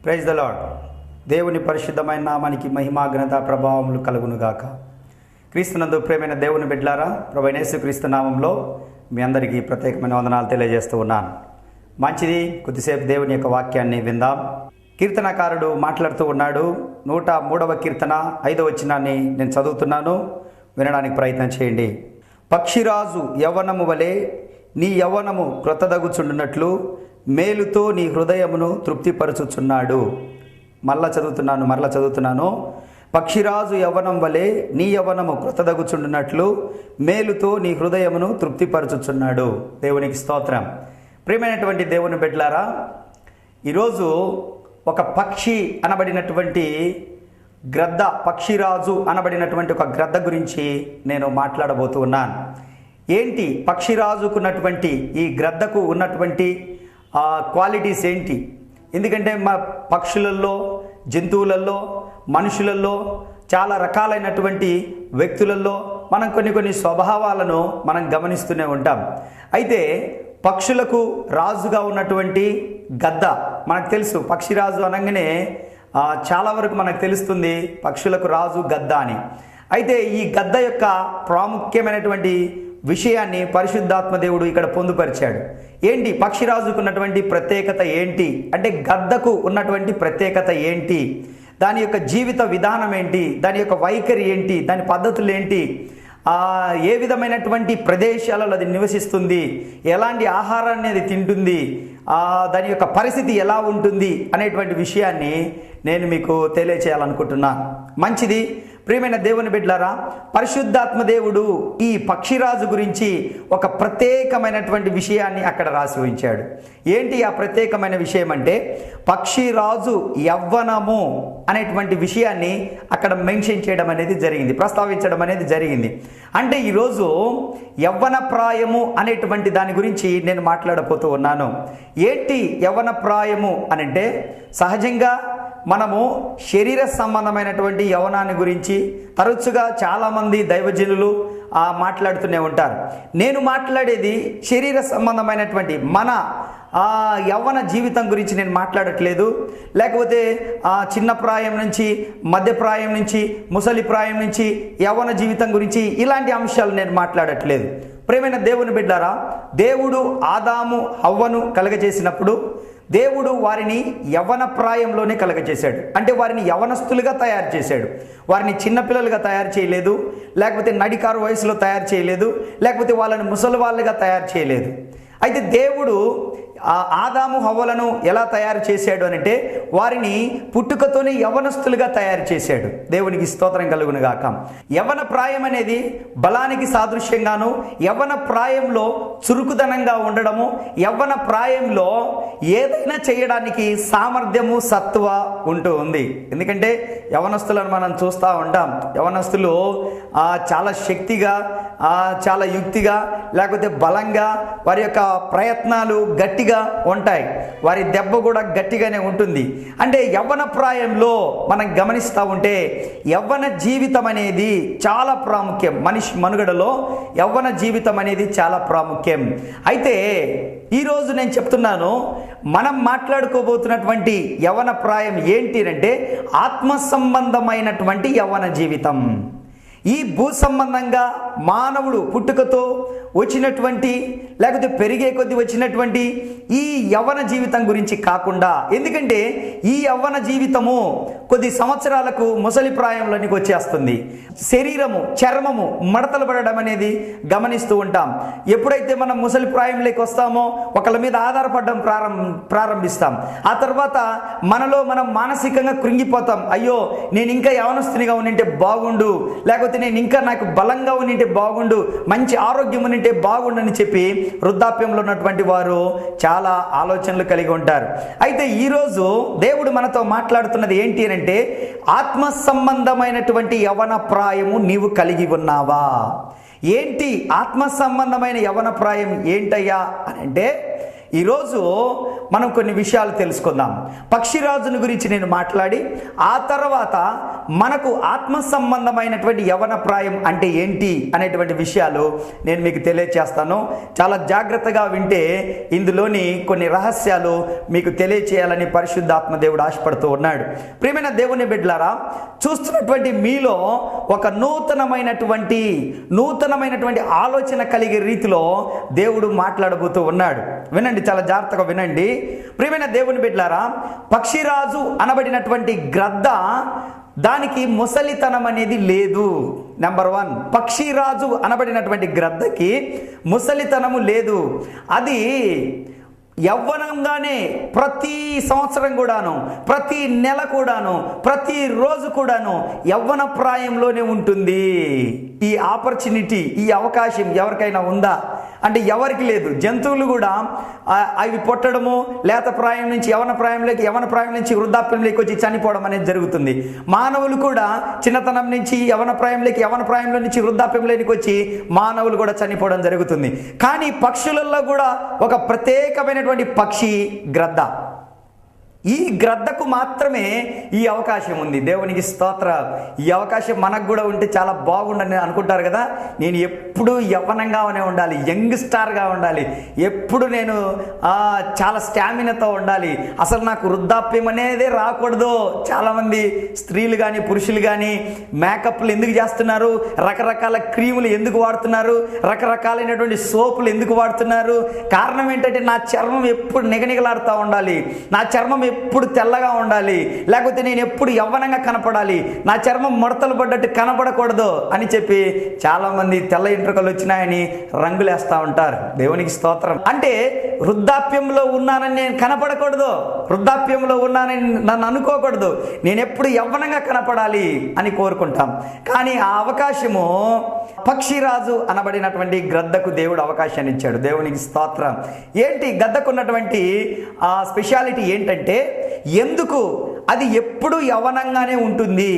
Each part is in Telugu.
Praise the lord. దేవుని పరిశుద్ధమైన నామానికి మహిమా ఘనత ప్రభావములు కలుగునుగాక. క్రీస్తునందు ప్రేమైన దేవుని బిడ్డలారా, ప్రభువైన యేసుక్రీస్తు నామంలో మీ అందరికీ ప్రత్యేకమైన వందనాలు తెలియజేస్తూ ఉన్నాను. మంచిది, కొద్దిసేపు దేవుని యొక్క వాక్యాన్ని విందాం. కీర్తనకారుడు మాట్లాడుతూ ఉన్నాడు. 103వ కీర్తన 5వ వచనాన్ని నేను చదువుతున్నాను, వినడానికి ప్రయత్నం చేయండి. పక్షిరాజు యవ్వనము వలె నీ యవ్వనము క్రొత్తదగుచుండునట్లు మేలుతో నీ హృదయమును తృప్తిపరచుచున్నాడు. మరలా చదువుతున్నాను. పక్షిరాజు యవ్వనం వలె నీ యవ్వనము క్రొత్తదగుచుండునట్లు మేలుతో నీ హృదయమును తృప్తిపరచుచున్నాడు. దేవునికి స్తోత్రం. ప్రియమైనటువంటి దేవుని బిడ్డలారా, ఈరోజు ఒక పక్షి అనబడినటువంటి గ్రద్ద, పక్షిరాజు అనబడినటువంటి ఒక గ్రద్ద గురించి నేను మాట్లాడబోతూ ఉన్నాను. ఏంటి పక్షిరాజుకున్నటువంటి, ఈ గ్రద్దకు ఉన్నటువంటి క్వాలిటీస్ ఏంటి? ఎందుకంటే మా పక్షులలో, జంతువులలో, మనుషులలో, చాలా రకాలైనటువంటి వ్యక్తులలో మనం కొన్ని స్వభావాలను మనం గమనిస్తూనే ఉంటాం. అయితే పక్షులకు రాజుగా ఉన్నటువంటి గద్ద మనకు తెలుసు. పక్షిరాజు అనగానే చాలా వరకు మనకు తెలుస్తుంది పక్షులకు రాజు గద్ద అని. అయితే ఈ గద్ద యొక్క ప్రాముఖ్యమైనటువంటి విషయాన్ని పరిశుద్ధాత్మ దేవుడు ఇక్కడ పొందుపరిచాడు. ఏంటి పక్షిరాజుకు ఉన్నటువంటి ప్రత్యేకత ఏంటి అంటే, గద్దకు ఉన్నటువంటి ప్రత్యేకత ఏంటి, దాని యొక్క జీవిత విధానం ఏంటి, దాని యొక్క వైఖరి ఏంటి, దాని పద్ధతులు ఏంటి, ఏ విధమైనటువంటి ప్రదేశాలలో అది నివసిస్తుంది, ఎలాంటి ఆహారాన్ని అది తింటుంది, దాని యొక్క పరిస్థితి ఎలా ఉంటుంది అనేటువంటి విషయాన్ని నేను మీకు తెలియచేయాలనుకుంటున్నాను. మంచిది, ప్రియమైన దేవుని బిడ్డలారా, పరిశుద్ధాత్మ దేవుడు ఈ పక్షిరాజు గురించి ఒక ప్రత్యేకమైనటువంటి విషయాన్ని అక్కడ రాసి ఉంచాడు. ఏంటి ఆ ప్రత్యేకమైన విషయం అంటే, పక్షిరాజు యవ్వనము అనేటువంటి విషయాన్ని అక్కడ మెన్షన్ చేయడం అనేది జరిగింది, ప్రస్తావించడం అనేది జరిగింది. అంటే ఈరోజు యవ్వన ప్రాయము అనేటువంటి దాని గురించి నేను మాట్లాడబోతూ ఉన్నాను. ఏంటి యవ్వన ప్రాయము అనంటే, సహజంగా మనము శరీర సంబంధమైనటువంటి యవ్వనాన్ని గురించి తరచుగా చాలామంది దైవజనులు మాట్లాడుతూనే ఉంటారు. నేను మాట్లాడేది శరీర సంబంధమైనటువంటి మన యవ్వన జీవితం గురించి నేను మాట్లాడట్లేదు. లేకపోతే చిన్న ప్రాయం నుంచి, మధ్య ప్రాయం నుంచి, ముసలి ప్రాయం నుంచి యవ్వన జీవితం గురించి ఇలాంటి అంశాలు నేను మాట్లాడట్లేదు. ప్రియమైన దేవుని బిడ్డారా, దేవుడు ఆదాము హవ్వను కలగజేసినప్పుడు దేవుడు వారిని యవ్వన ప్రాయంలోనే కలగజేశాడు. అంటే వారిని యవ్వనస్తులుగా తయారు చేశాడు. వారిని చిన్నపిల్లలుగా తయారు చేయలేదు, లేకపోతే నడికారు వయసులో తయారు చేయలేదు, లేకపోతే వాళ్ళని ముసలి వాళ్ళుగా తయారు చేయలేదు. అయితే దేవుడు ఆదాము హవ్వలను ఎలా తయారు చేశాడు అనంటే, వారిని పుట్టుకతోనే యవ్వనస్తులుగా తయారు చేశాడు. దేవునికి స్తోత్రం కలుగును గాక. యవ్వన ప్రాయం అనేది బలానికి సాదృశ్యంగాను, యవ్వన ప్రాయంలో చురుకుదనంగా ఉండడము, యవ్వన ప్రాయంలో ఏదైనా చేయడానికి సామర్థ్యము, సత్వ ఉంటూ ఉంది. ఎందుకంటే యవ్వనస్తులను మనం చూస్తూ ఉంటాం. యవ్వనస్తులు చాలా శక్తిగా, చాలా యుక్తిగా, లేకపోతే బలంగా, వారి యొక్క ప్రయత్నాలు గట్టిగా ఉంటాయి, వారి దెబ్బ కూడా గట్టిగానే ఉంటుంది. అంటే యవ్వన ప్రాయంలో మనం గమనిస్తూ ఉంటే యవ్వన జీవితం అనేది చాలా ప్రాముఖ్యం. మనిషి మనుగడలో యవ్వన జీవితం అనేది చాలా ప్రాముఖ్యం. అయితే ఈరోజు నేను చెప్తున్నాను, మనం మాట్లాడుకోబోతున్నటువంటి యవ్వన ప్రాయం ఏంటి అంటే, ఆత్మ సంబంధమైనటువంటి యవ్వన జీవితం. ఈ భూ సంబంధంగా మానవుడు పుట్టుకతో వచ్చినటువంటి, లేకపోతే పెరిగే కొద్ది వచ్చినటువంటి ఈ యవ్వన జీవితం గురించి కాకుండా, ఎందుకంటే ఈ యవ్వన జీవితము కొద్ది సంవత్సరాలకు ముసలి ప్రాయంలోనికి వచ్చేస్తుంది. శరీరము, చర్మము మడతలు పడడం అనేది గమనిస్తూ ఉంటాం. ఎప్పుడైతే మనం ముసలి ప్రాయంలోకి వస్తామో ఒకళ్ళ మీద ఆధారపడడం ప్రారంభిస్తాం. ఆ తర్వాత మనలో మనం మానసికంగా కృంగిపోతాం. అయ్యో, నేను ఇంకా యవనస్తునిగా ఉండింటే బాగుండు, లేకపోతే నేను ఇంకా నాకు బలంగా ఉండింటే బాగుండు, మంచి ఆరోగ్యం ఉండింటే బాగుండని చెప్పి వృద్ధాప్యంలో ఉన్నటువంటి వారు చాలా ఆలోచనలు కలిగి ఉంటారు. అయితే ఈరోజు దేవుడు మనతో మాట్లాడుతున్నది ఏంటి అంటే, ఆత్మ సంబంధమైనటువంటి యవ్వన ప్రాయము నీవు కలిగి ఉన్నావా? ఏంటి ఆత్మ సంబంధమైన యవ్వన ప్రాయం ఏంటయ్యా అని అంటే, ఈరోజు మనం కొన్ని విషయాలు తెలుసుకుందాం. పక్షిరాజుని గురించి నేను మాట్లాడి ఆ తర్వాత మనకు ఆత్మ సంబంధమైనటువంటి యవన ప్రాయం అంటే ఏంటి అనేటువంటి విషయాలు నేను మీకు తెలియచేస్తాను. చాలా జాగ్రత్తగా వింటే ఇందులోని కొన్ని రహస్యాలు మీకు తెలియచేయాలని పరిశుద్ధాత్మ దేవుడు ఆశపడుతూ ఉన్నాడు. ప్రియమైన దేవుని బిడ్డలారా, చూస్తున్నటువంటి మీలో ఒక నూతనమైనటువంటి ఆలోచన కలిగే రీతిలో దేవుడు మాట్లాడబోతూ ఉన్నాడు. వినండి, చాలా జాగ్రత్తగా వినండి. ప్రియమైన దేవుని బిడ్డలారా, పక్షిరాజు అనబడినటువంటి గ్రద్ద, దానికి ముసలితనం అనేది లేదు. నెంబర్ 1, పక్షిరాజు అనబడినటువంటి గ్రద్దకి ముసలితనము లేదు. అది యవ్వనంగానే ప్రతి సంవత్సరం కూడాను, ప్రతి నెల కూడాను, ప్రతి రోజు కూడాను యవ్వన ప్రాయంలోనే ఉంటుంది. ఈ ఆపర్చునిటీ, ఈ అవకాశం ఎవరికైనా ఉందా అంటే ఎవరికి లేదు. జంతువులు కూడా అవి పుట్టడము, లేత ప్రాయం నుంచి యవన ప్రాయం నుంచి వృద్ధాప్యంలోకి వచ్చి చనిపోవడం అనేది జరుగుతుంది. మానవులు కూడా చిన్నతనం నుంచి యవన ప్రాయంలో నుంచి వృద్ధాప్యంలోకి వచ్చి మానవులు కూడా చనిపోవడం జరుగుతుంది. కానీ పక్షులలో కూడా ఒక ప్రత్యేకమైనటువంటి పక్షి గ్రద్ద. ఈ గ్రద్దకు మాత్రమే ఈ అవకాశం ఉంది. దేవునికి స్తోత్రం. ఈ అవకాశం మనకు కూడా ఉంటే చాలా బాగుండని అనుకుంటారు కదా. నేను ఎప్పుడు యవ్వనంగానే ఉండాలి, యంగ్ స్టార్గా ఉండాలి, ఎప్పుడు నేను చాలా స్టామినాతో ఉండాలి, అసలు నాకు వృద్ధాప్యం అనేదే రాకూడదు. చాలామంది స్త్రీలు కానీ పురుషులు కానీ మేకప్లు ఎందుకు చేస్తున్నారు, రకరకాల క్రీములు ఎందుకు వాడుతున్నారు, రకరకాలైనటువంటి సోపులు ఎందుకు వాడుతున్నారు? కారణం ఏంటంటే నా చర్మం ఎప్పుడు నిగనిగలాడుతూ ఉండాలి, నా చర్మం ఎప్పుడు తెల్లగా ఉండాలి, లేకపోతే నేను ఎప్పుడు యవ్వనంగా కనపడాలి, నా చర్మం ముడతలు పడ్డట్టు కనపడకూడదు అని చెప్పి చాలా మంది తెల్ల ఎంట్రుకలు వచ్చినాయని రంగులేస్తూ ఉంటారు. దేవునికి స్తోత్రం. అంటే వృద్ధాప్యంలో ఉన్నానని నేను కనపడకూడదు, వృద్ధాప్యంలో ఉన్నానని నన్ను అనుకోకూడదు, నేను ఎప్పుడు యవ్వనంగా కనపడాలి అని కోరుకుంటాం. కానీ ఆ అవకాశము పక్షిరాజు అనబడినటువంటి గ్రద్దకు దేవుడు అవకాశాన్ని ఇచ్చాడు. దేవునికి స్తోత్రం. ఏంటి గద్దకున్నటువంటి స్పెషాలిటీ ఏంటంటే, ఎందుకు అది ఎప్పుడు యవ్వనంగానే ఉంటుంది,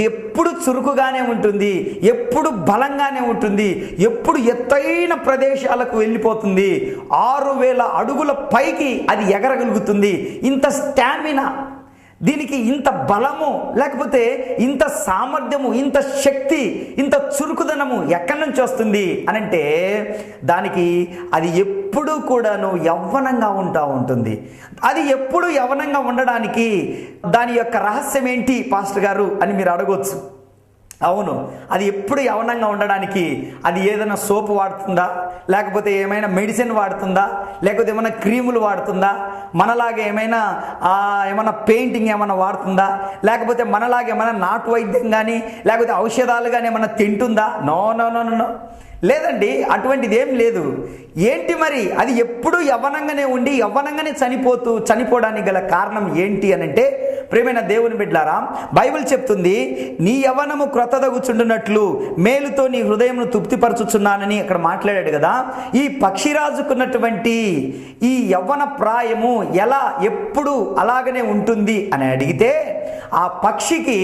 ఎప్పుడు చురుకుగానే ఉంటుంది, ఎప్పుడు బలంగానే ఉంటుంది, ఎప్పుడు ఎత్తైన ప్రదేశాలకు వెళ్ళిపోతుంది, 6000 అడుగుల పైకి అది ఎగరగలుగుతుంది. ఇంత స్టామినా, దీనికి ఇంత బలము, లేకపోతే ఇంత సామర్థ్యము, ఇంత శక్తి, ఇంత చురుకుదనము ఎక్కడి నుంచి వస్తుంది అని అంటే, దానికి అది ఎప్పుడూ కూడాను యవ్వనంగా ఉంటుంది. అది ఎప్పుడు యవ్వనంగా ఉండడానికి దాని యొక్క రహస్యం ఏంటి పాస్టర్ గారు అని మీరు అడగొచ్చు. అవును, అది ఎప్పుడు యవ్వనంగా ఉండడానికి అది ఏదైనా సోపు వాడుతుందా, లేకపోతే ఏమైనా మెడిసిన్ వాడుతుందా, లేకపోతే ఏమైనా క్రీములు వాడుతుందా, మనలాగా ఏమైనా పెయింటింగ్ ఏమైనా వాడుతుందా, లేకపోతే మనలాగా ఏమైనా నాటు వైద్యం కానీ లేకపోతే ఔషధాలు కానీ ఏమైనా తింటుందా? నో నో నో నో లేదండి, అటువంటిది ఏం లేదు. ఏంటి మరి అది ఎప్పుడు యవ్వనంగానే ఉండి యవ్వనంగానే చనిపోవడానికి గల కారణం ఏంటి అనంటే, ప్రియమైన దేవుని బిడ్డలారా, బైబిల్ చెప్తుంది, నీ యవ్వనము క్రొత్తదగుచుండునట్లు మేలుతో నీ హృదయమును తృప్తిపరచుచున్నానని అక్కడ మాట్లాడాడు కదా. ఈ పక్షిరాజుకున్నటువంటి ఈ యవ్వన ప్రాయము ఎలా ఎప్పుడు అలాగనే ఉంటుంది అని అడిగితే, ఆ పక్షికి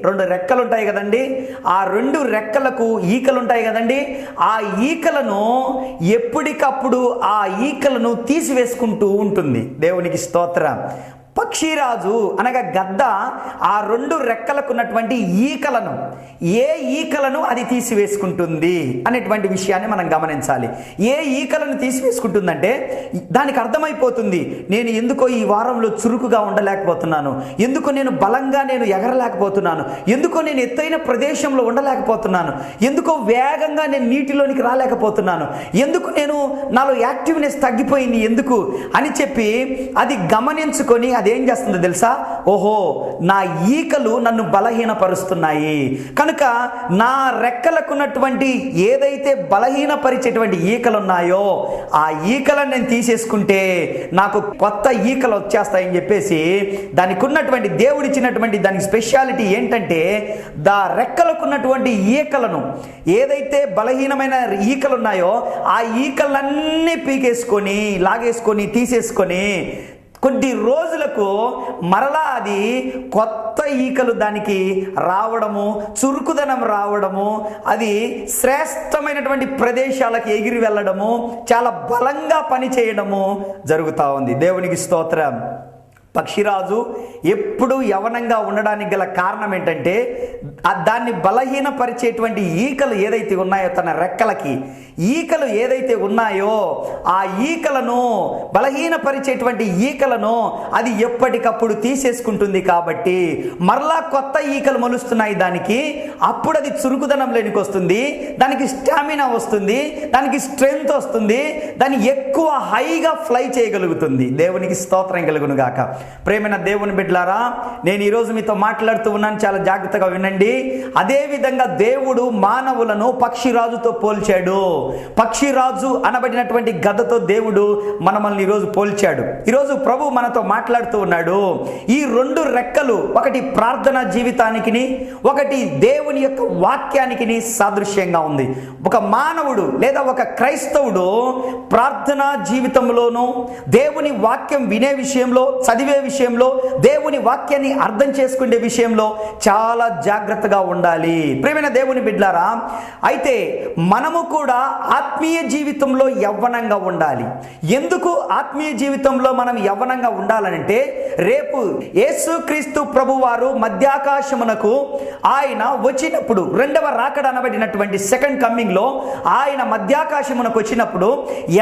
2 రెక్కలు ఉంటాయి కదండి, ఆ 2 రెక్కలకు ఈకలు ఉంటాయి కదండి. ఆ ఈకలను ఎప్పటికప్పుడు ఆ ఈకలను తీసివేసుకుంటూ ఉంటుంది. దేవునికి స్తోత్రం. పక్షిరాజు అనగా గద్ద ఆ 2 రెక్కలకు ఉన్నటువంటి ఈకలను, ఏ ఈకలను అది తీసివేసుకుంటుంది అనేటువంటి విషయాన్ని మనం గమనించాలి. ఏ ఈకలను తీసివేసుకుంటుందంటే దానికి అర్థమైపోతుంది, నేను ఎందుకో ఈ వారంలో చురుకుగా ఉండలేకపోతున్నాను, ఎందుకో నేను బలంగా నేను ఎగరలేకపోతున్నాను, ఎందుకో నేను ఎత్తైన ప్రదేశంలో ఉండలేకపోతున్నాను, ఎందుకో వేగంగా నేను నీటిలోనికి రాలేకపోతున్నాను, ఎందుకు నేను నాలో యాక్టివ్నెస్ తగ్గిపోయింది ఎందుకు అని చెప్పి అది గమనించుకొని అదేం చేస్తుందో తెలుసా? ఓహో, నా ఈకలు నన్ను బలహీనపరుస్తున్నాయి కనుక నా రెక్కలకున్నటువంటి ఏదైతే బలహీనపరిచేటువంటి ఈకలు ఉన్నాయో ఆ ఈకలను నేను తీసేసుకుంటే నాకు కొత్త ఈకలు వచ్చేస్తాయని చెప్పేసి దానికి ఉన్నటువంటి దేవుడిచ్చినటువంటి దానికి స్పెషాలిటీ ఏంటంటే, రెక్కలకున్నటువంటి ఈకలను ఏదైతే బలహీనమైన ఈకలు ఉన్నాయో ఆ ఈకలన్నీ పీకేసుకొని లాగేసుకొని తీసేసుకొని కొద్ది రోజులకు మరలా అది కొత్త ఈకలు దానికి రావడము, చురుకుదనం రావడము, అది శ్రేష్టమైనటువంటి ప్రదేశాలకు ఎగిరి వెళ్ళడము, చాలా బలంగా పనిచేయడము జరుగుతూ ఉంది. దేవునికి స్తోత్రం. పక్షిరాజు ఎప్పుడు యవనంగా ఉండడానికి గల కారణం ఏంటంటే దాన్ని బలహీనపరిచేటువంటి ఈకలు ఏదైతే ఉన్నాయో, తన రెక్కలకి ఈకలు ఏదైతే ఉన్నాయో ఆ ఈకలను, బలహీనపరిచేటువంటి ఈకలను అది ఎప్పటికప్పుడు తీసేసుకుంటుంది. కాబట్టి మరలా కొత్త ఈకలు మొలుస్తున్నాయి దానికి. అప్పుడు అది చురుకుదనం లేనికి వస్తుంది, దానికి స్టామినా వస్తుంది, దానికి స్ట్రెంగ్త్ వస్తుంది, దాన్ని ఎక్కువ హైగా ఫ్లై చేయగలుగుతుంది. దేవునికి స్తోత్రం కలుగును గాక. ప్రేమైన దేవుని బిడ్డలారా, నేను ఈరోజు మీతో మాట్లాడుతూ ఉన్నాను, చాలా జాగ్రత్తగా వినండి. అదేవిధంగా దేవుడు మానవులను పక్షిరాజుతో పోల్చాడు. పక్షిరాజు అనబడినటువంటి గదతో దేవుడు మనల్ని ఈరోజు పోల్చాడు. ఈరోజు ప్రభు మనతో మాట్లాడుతూ ఉన్నాడు. ఈ రెండు రెక్కలు, ఒకటి ప్రార్థనా జీవితానికి, ఒకటి దేవుని యొక్క వాక్యానికి సాదృశ్యంగా ఉంది. ఒక మానవుడు లేదా ఒక క్రైస్తవుడు ప్రార్థనా జీవితంలోనూ, దేవుని వాక్యం వినే విషయంలో, చదివే విషయంలో, దేవుని వాక్యాన్ని అర్థం చేసుకునే విషయంలో చాలా జాగ్రత్తగా ఉండాలి. ప్రియమైన దేవుని బిడ్డలారా, అయితే మనము కూడా ఆత్మీయ జీవితంలో యవ్వనంగా ఉండాలి. ఎందుకు ఆత్మీయ జీవితంలో మనం యవ్వనంగా ఉండాలంటే, రేపు యేసుక్రీస్తు ప్రభువారు మధ్యాకాశమునకు ఆయన వచ్చినప్పుడు, రెండవ రాకడ అనబడినటువంటి సెకండ్ కమింగ్ లో ఆయన మధ్యాకాశమునకు వచ్చినప్పుడు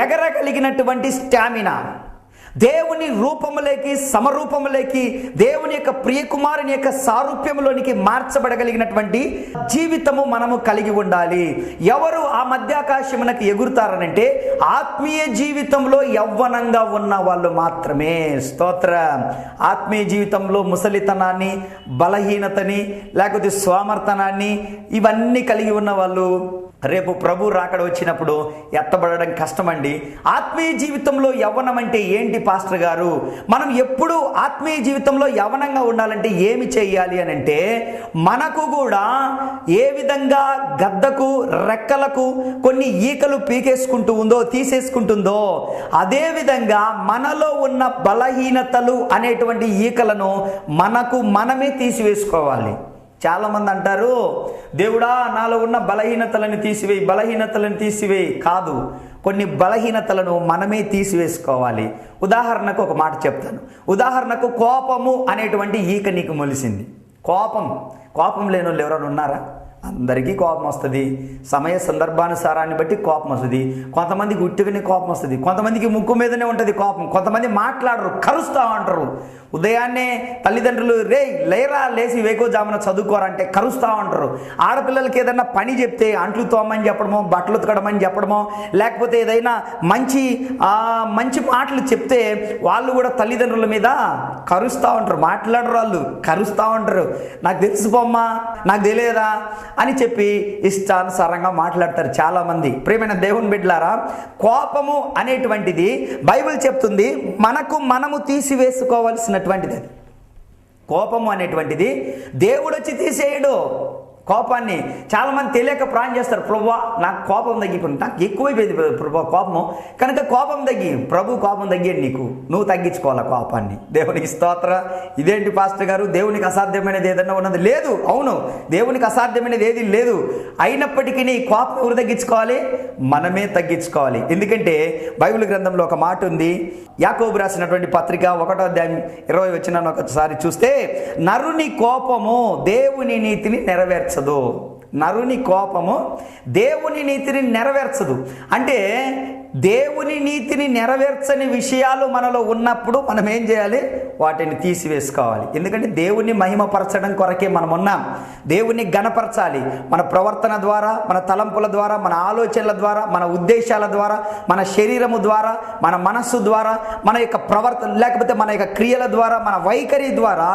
ఎగరగలిగినటువంటి స్టామినా, దేవుని రూపములోకి, సమరూపములోకి, దేవుని యొక్క ప్రియకుమారుని యొక్క సారూప్యములోనికి మార్చబడగలిగినటువంటి జీవితము మనము కలిగి ఉండాలి. ఎవరు ఆ మధ్యాకాశమునకు ఎగురుతారనంటే ఆత్మీయ జీవితంలో యవ్వనంగా ఉన్న వాళ్ళు మాత్రమే. స్తోత్రం. ఆత్మీయ జీవితంలో ముసలితనాన్ని, బలహీనతని, లేకపోతే స్వామర్థనాన్ని ఇవన్నీ కలిగి ఉన్న వాళ్ళు రేపు ప్రభు రాకడ వచ్చినప్పుడు ఎత్తబడడం కష్టమండి. ఆత్మీయ జీవితంలో యవ్వనం అంటే ఏంటి పాస్టర్ గారు? మనం ఎప్పుడు ఆత్మీయ జీవితంలో యవ్వనంగా ఉండాలంటే ఏమి చేయాలి అని అంటే, మనకు కూడా ఏ విధంగా గద్దకు, రెక్కలకు కొన్ని ఈకలు పీకేసుకుంటూ ఉందో, తీసేసుకుంటుందో, అదే విధంగా మనలో ఉన్న బలహీనతలు అనేటువంటి ఈకలను మనకు మనమే తీసివేసుకోవాలి. చాలామంది అంటారు, దేవుడా నాలో ఉన్న బలహీనతలను తీసివేయి, బలహీనతలను తీసివేయి. కాదు, కొన్ని బలహీనతలను మనమే తీసివేసుకోవాలి. ఉదాహరణకు ఒక మాట చెప్తాను. ఉదాహరణకు కోపము అనేటువంటి ఈక నీకు మొలిసింది. కోపం లేని వాళ్ళు ఎవరైనా ఉన్నారా? అందరికీ కోపం వస్తుంది. సమయ సందర్భానుసారాన్ని బట్టి కోపం వస్తుంది. కొంతమందికి ఉట్టిగానే కోపం వస్తుంది, కొంతమందికి ముక్కు మీదనే ఉంటుంది కోపం, కొంతమంది మాట్లాడరు, కరుస్తూ ఉంటారు. ఉదయాన్నే తల్లిదండ్రులు లేరా, లేచి వేకోజామున చదువుకోరంటే కరుస్తూ ఉంటారు. ఆడపిల్లలకి ఏదైనా పని చెప్తే అంట్లు తోమని చెప్పడమో, బట్టలు ఉతకడమని చెప్పడమో, లేకపోతే ఏదైనా మంచి మాటలు చెప్తే వాళ్ళు కూడా తల్లిదండ్రుల మీద కరుస్తూ ఉంటారు. మాట్లాడరు, వాళ్ళు కరుస్తూ ఉంటారు. నాకు తెలుసుపోమ్మా, నాకు తెలియదా అని చెప్పి ఇష్టానుసారంగా మాట్లాడతారు చాలామంది. ప్రియమైన దేవుని బిడ్డలారా, కోపము అనేటువంటిది బైబిల్ చెప్తుంది మనము తీసివేసుకోవాల్సినటువంటిది. కోపము అనేటువంటిది దేవుడు వచ్చి తీసేయడు. కోపాన్ని చాలామంది తెలియక ప్రాణం చేస్తారు. ప్రభువా నాకు కోపం తగ్గిపోయింది, నాకు ఎక్కువైపోయింది ప్రభు కోపము, కనుక కోపం తగ్గి. ప్రభు కోపం తగ్గాడు, నీకు నువ్వు తగ్గించుకోవాలి కోపాన్ని. దేవునికి స్తోత్ర. ఇదేంటి పాస్టర్ గారు, దేవునికి అసాధ్యమైనది ఏదన్నా ఉన్నది? లేదు. అవును, దేవునికి అసాధ్యమైనది ఏది లేదు. అయినప్పటికీ నీ కోపం ఎవరు తగ్గించుకోవాలి? మనమే తగ్గించుకోవాలి. ఎందుకంటే బైబిల్ గ్రంథంలో ఒక మాట ఉంది. యాకోబు రాసినటువంటి పత్రిక 1వ అధ్యాయం 20 వచనాన్ని ఒకసారి చూస్తే, నరుని కోపము దేవుని నీతిని నెరవేర్చదు. నరుని కోపము దేవుని నీతిని నెరవేర్చదు. అంటే దేవుని నీతిని నెరవేర్చని విషయాలు మనలో ఉన్నప్పుడు మనం ఏం చేయాలి? వాటిని తీసివేసుకోవాలి. ఎందుకంటే దేవుని మహిమపరచడం కొరకే మనం ఉన్నాం. దేవుని గణపరచాలి. మన ప్రవర్తన ద్వారా, మన తలంపుల ద్వారా, మన ఆలోచనల ద్వారా, మన ఉద్దేశాల ద్వారా, మన శరీరము ద్వారా, మన మనస్సు ద్వారా, మన యొక్క ప్రవర్తన లేకపోతే మన యొక్క క్రియల ద్వారా, మన వైఖరి ద్వారా